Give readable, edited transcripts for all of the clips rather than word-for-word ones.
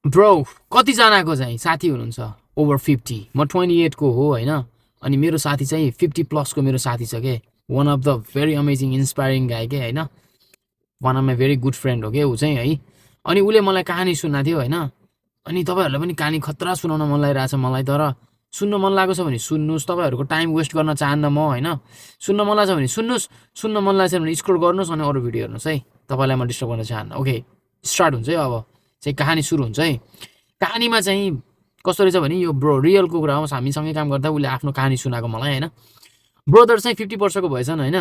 Bro कतिजनाको चाहिँ साथी हुनुहुन्छ ओभर 50, म 28 को हो होइन, अनि मेरो साथी चाहिँ 50 प्लसको मेरो साथी छ के, one of the very amazing inspiring गाई के होइन, one of my very good friend हो क्या ऊ चाहिँ है। अनि उसले मलाई कहानी सुनाएको थियो होइन, अनि तपाईँहरूलाई पनि कहानी खतरा सुनाउन मन लागिरहेछ मलाई, तर सुन्न मन लागेको छ भने सुन्नुहोस्, तपाईँहरूको टाइम वेस्ट गर्न चाहन्न म होइन, सुन्न मन लाग्छ भने सुन्नुहोस्, सुन्न मन लाग्छ भने स्क्रोल गर्नुहोस् अनि अरू भिडियो हेर्नुहोस् है, तपाईँलाई म डिस्टर्ब गर्न चाहन्न। ओके स्टार्ट हुन्छ है, अब चाहिँ कहानी सुरु हुन्छ है। कहानीमा चाहिँ कस्तो रहेछ भने यो ब्रो रियलको कुरा हो, हामीसँगै काम गर्दा उसले आफ्नो कहानी सुनाएको मलाई होइन। ब्रदर चाहिँ 50 वर्षको भएछन् होइन,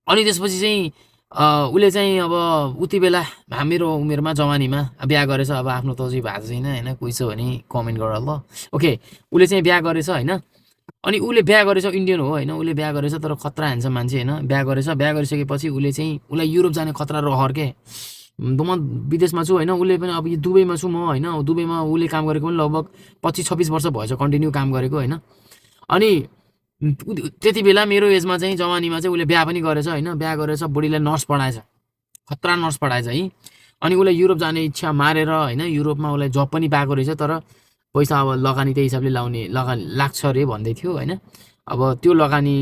अनि त्यसपछि चाहिँ उसले चाहिँ अब उति बेला मेरो उमेरमा जवानीमा बिहा गरेछ, अब आफ्नो त चाहिँ भएको छैन होइन, कोही छ भने कमेन्ट गर ल। ओके उसले चाहिँ बिहा गरेछ होइन, अनि उसले बिहा गरेछ, इन्डियन हो होइन, उसले बिहा गरेछ तर खतरा ह्यान्डसम मान्छे होइन, बिहा गरेछ, बिहा गरिसकेपछि उसले चाहिँ उसलाई युरोप जाने खतरा रहर के, म विदेशमा छु होइन, उसले पनि अब दुबईमा छु म होइन, दुबईमा उसले काम गरेको पनि लगभग 25-26 वर्ष भएछ कन्टिन्यू काम गरेको होइन। अनि त्यति बेला मेरो एजमा चाहिँ जवानीमा चाहिँ उसले बिहा पनि गरेछ होइन, बिहा गरेछ, बुढीलाई नर्स पढाएछ, खतरा नर्स पढाएछ है। अनि उसलाई युरोप जाने इच्छा मारेर होइन, युरोपमा उसलाई जब पनि पाएको रहेछ, तर पैसा अब लगानी त्यही हिसाबले लाग्छ अरे भन्दै थियो होइन। अब त्यो लगानी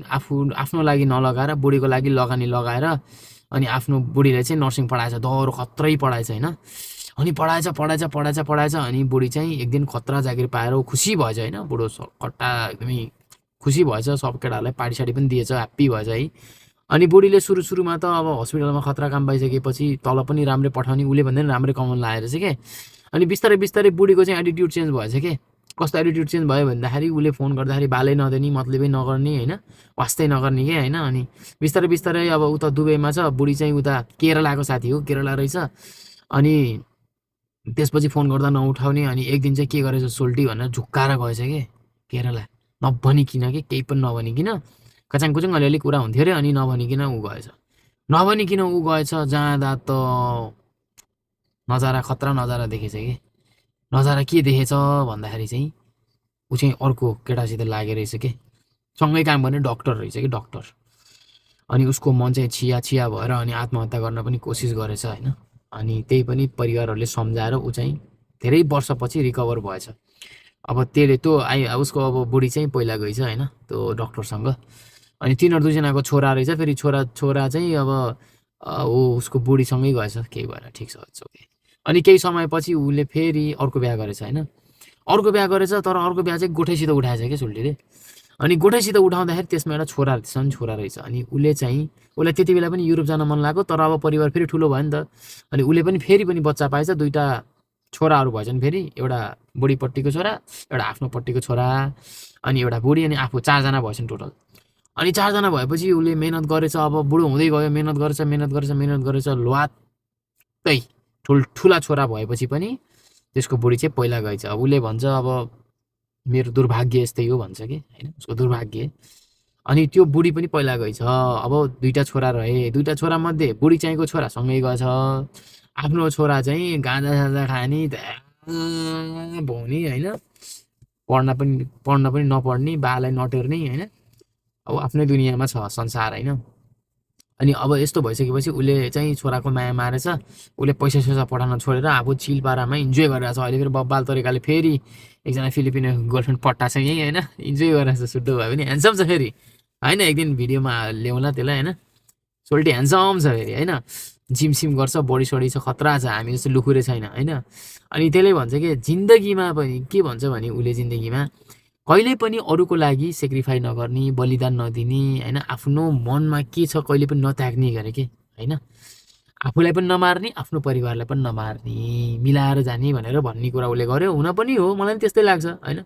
आफ्नो लागि नलगाएर बुढीको लागि लगानी लगाएर अनि आफ्नो बुढीलाई चाहिँ नर्सिङ पढाएछ, दह्रो खत्रै पढाएछ होइन। अनि पढाएछ अनि बुढी चाहिँ एक दिन खतरा जागिर पाएर खुसी भएछ होइन, बुढो कट्टा एकदमै खुसी भएछ, सब केटाहरूलाई पार्टी साडी पनि दिएछ, ह्याप्पी भएछ है। अनि बुढीले सुरुमा त अब हस्पिटलमा खतरा काम पाइसकेपछि तल पनि राम्रै पठाउने, उसले भन्दा पनि राम्रै कमाउन लागेर चाहिँ के। अनि बिस्तारै बुढीको चाहिँ एटिट्युड चेन्ज भएछ के। कस्तो एटिट्युड चेन्ज भयो भन्दाखेरि उसले फोन गर्दाखेरि बालै नदिने, मतलबै नगर्ने होइन, वास्तै नगर्ने के होइन। अनि बिस्तारै अब उता दुबईमा छ, बुढी चाहिँ उता केरलाको साथी हो, केरला रहेछ। अनि त्यसपछि फोन गर्दा नउठाउने, अनि एक दिन चाहिँ के गरेछ सोल्टी भनेर झुक्काएर गएछ कि केरला, नभनिकन कि केही पनि नभनिकन, कचाङ कुचाङ अलिअलि कुरा हुन्थ्यो अरे, अनि नभनिकन ऊ गएछ, जाँदा त नजारा खतरा नजारा देखेछ कि। नजारा के देखेछ भन्दाखेरि चाहिँ ऊ चाहिँ अर्को केटासित लागेर रहेछ कि, सँगै काम गर्ने डक्टर रहेछ कि डक्टर। अनि उसको मन चाहिँ छिया भएर अनि आत्महत्या गर्न पनि कोसिस गरेछ होइन। अनि त्यही पनि परिवारहरूले सम्झाएर ऊ चाहिँ धेरै वर्षपछि रिकभर भएछ। अब त्यसले त्यो उसको अब बुढी चाहिँ पहिला गएछ होइन त्यो डक्टरसँग, अनि तिनीहरू दुईजनाको छोरा रहेछ, फेरि छोरा चाहिँ अब ऊ उसको बुढीसँगै गएछ, केही भएर ठिक छ ओके। अनि केही समयपछि उसले फेरि अर्को बिहा गरेछ होइन, अर्को बिहा गरेछ, तर अर्को बिहा चाहिँ गोठैसित उठाएछ क्या सुल्टीले। अनि गोठैसित उठाउँदाखेरि त्यसमा एउटा छोरा रहेछ। अनि उसलाई त्यति बेला पनि युरोप जान मन लाग्यो, तर अब परिवार फेरि ठुलो भयो नि त। अनि उसले पनि फेरि पनि बच्चा पाएछ, दुईवटा छोराहरू भएछन् फेरि, एउटा बुढीपट्टिको छोरा, एउटा आफ्नोपट्टिको छोरा, अनि एउटा बुढी, अनि आफू, 4जना भएछन् टोटल। अनि 4जना भएपछि उसले मेहनत गरेछ, अब बुढो हुँदै गयो, मेहनत गरेछ लुवात्तै ठुला छोरा भएपछि पनि त्यसको बुढी चाहिँ पहिला गएछ। अब उसले भन्छ अब मेरो दुर्भाग्य यस्तै हो भन्छ कि होइन, उसको दुर्भाग्य। अनि त्यो बुढी पनि पहिला गएछ। अब दुईवटा छोरा रहे, दुईवटा छोरा मध्ये बुढी चाहिँको छोरा सँगै गएछ, आफ्नो छोरा चाहिँ गाँजा साजा खाने भौनी होइन, पढ्न पनि नपढ्ने, बालाई नटेर्ने होइन, अब आफ्नै दुनियाँमा छ संसार होइन। अनि अब यस्तो भइसकेपछि उसले चाहिँ छोराको माया मारेछ, उसले पैसा पठाउन छोडेर आफू चिलपारामा इन्जोय गरिरहेको छ। अहिले फेरि बब्बाल तरिकाले फेरि एकजना फिलिपिनो गर्लफ्रेन्ड पट्टा छ यहीँ होइन, इन्जोय गरिरहेको छ, सुड्डो भयो भने ह्यान्डसम छ फेरि होइन, एक दिन भिडियोमा ल्याउँला त्यसलाई होइन, सोल्टी ह्यान्डसम छ फेरि होइन, जिमसिम गर्छ, बडी सडी छ, खतरा छ, हामी जस्तो लुखुरे छैन होइन। अनि त्यसले भन्छ कि जिन्दगीमा पनि के भन्छ भने उसले जिन्दगीमा कहिले पनि अरूको लागि सेक्रिफाई नगर्ने, बलिदान नदिने होइन, आफ्नो मनमा के छ कहिले पनि नत्याग्ने गरे के होइन, आफूलाई पनि नमार्ने, आफ्नो परिवारलाई पनि नमार्ने, मिलाएर जाने भनेर भन्ने कुरा उसले गर्यो। हुन पनि हो, मलाई पनि त्यस्तै लाग्छ होइन।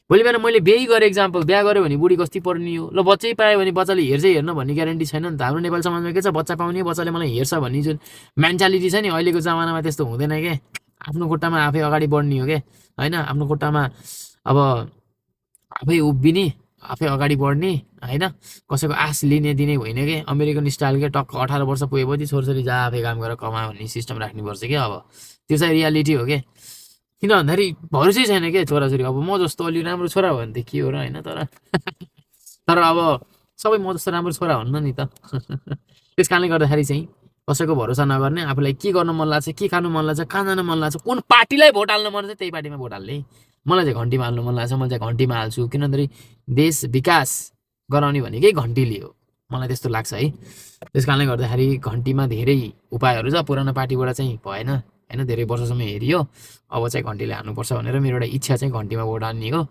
भोलि बिहान मैले बिहे गरेँ, इक्जाम्पल बिहा गऱ्यो भने बुढी कस्ती पर्ने हो, ल बच्चै पायो भने बच्चाले हेर्न भन्ने ग्यारेन्टी छैन नि त। हाम्रो नेपाली समाजमा के छ, बच्चा पाउने बच्चाले मलाई हेर्छ भन्ने जुन मेन्टालिटी छ नि, अहिलेको जमानामा त्यस्तो हुँदैन के। आफ्नो खुट्टामा आफै अगाडि बढ्ने हो क्या होइन, आफ्नो खुट्टामा अब आफै उभिने, आफै अगाडि बढ्ने होइन, कसैको आश लिने दिने होइन कि। अमेरिकन स्टाइल के टक्क 18 वर्ष पुगेपछि छोरछोरी जा आफै काम गरेर कमा भन्ने सिस्टम राख्नुपर्छ क्या। अब त्यो चाहिँ रियालिटी हो क्या। किन भन्दाखेरि भरोसै छैन क्या छोराछोरी। अब म जस्तो अलि राम्रो छोरा भयो भने त के हो र होइन, तर अब सबै म जस्तो राम्रो छोरा हुन्न नि त। त्यस कारणले गर्दाखेरि चाहिँ कसैको भरोसा नगर्ने, आफूलाई के गर्न मन लाग्छ, के खानु मन लाग्छ, कहाँ जान मन लाग्छ, कुन पार्टीलाई भोट हाल्न मन छ त्यही पार्टीमा भोट हाल्ने। मलाई चाहिँ घन्टीमा हाल्नु मन लाग्छ, मैले चाहिँ घन्टीमा हाल्छु, किनभने देश विकास गराउने भनेकै घन्टीले हो, मलाई त्यस्तो लाग्छ है। त्यस कारणले गर्दाखेरि घन्टीमा धेरै उपायहरू छ, पुरानो पार्टीबाट चाहिँ भएन होइन, धेरै वर्षसम्म हेरियो, अब चाहिँ घन्टीले हाल्नुपर्छ भनेर मेरो एउटा इच्छा चाहिँ घन्टीमा भोट हाल्ने हो।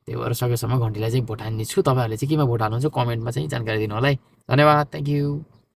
त्यही भएर सकेसम्म घन्टीलाई चाहिँ भोट हाल्ने छु। तपाईँहरूले चाहिँ केमा भोट हाल्नुहुन्छ कमेन्टमा चाहिँ जानकारी दिनु होला है। धन्यवाद, थ्याङ्क यू।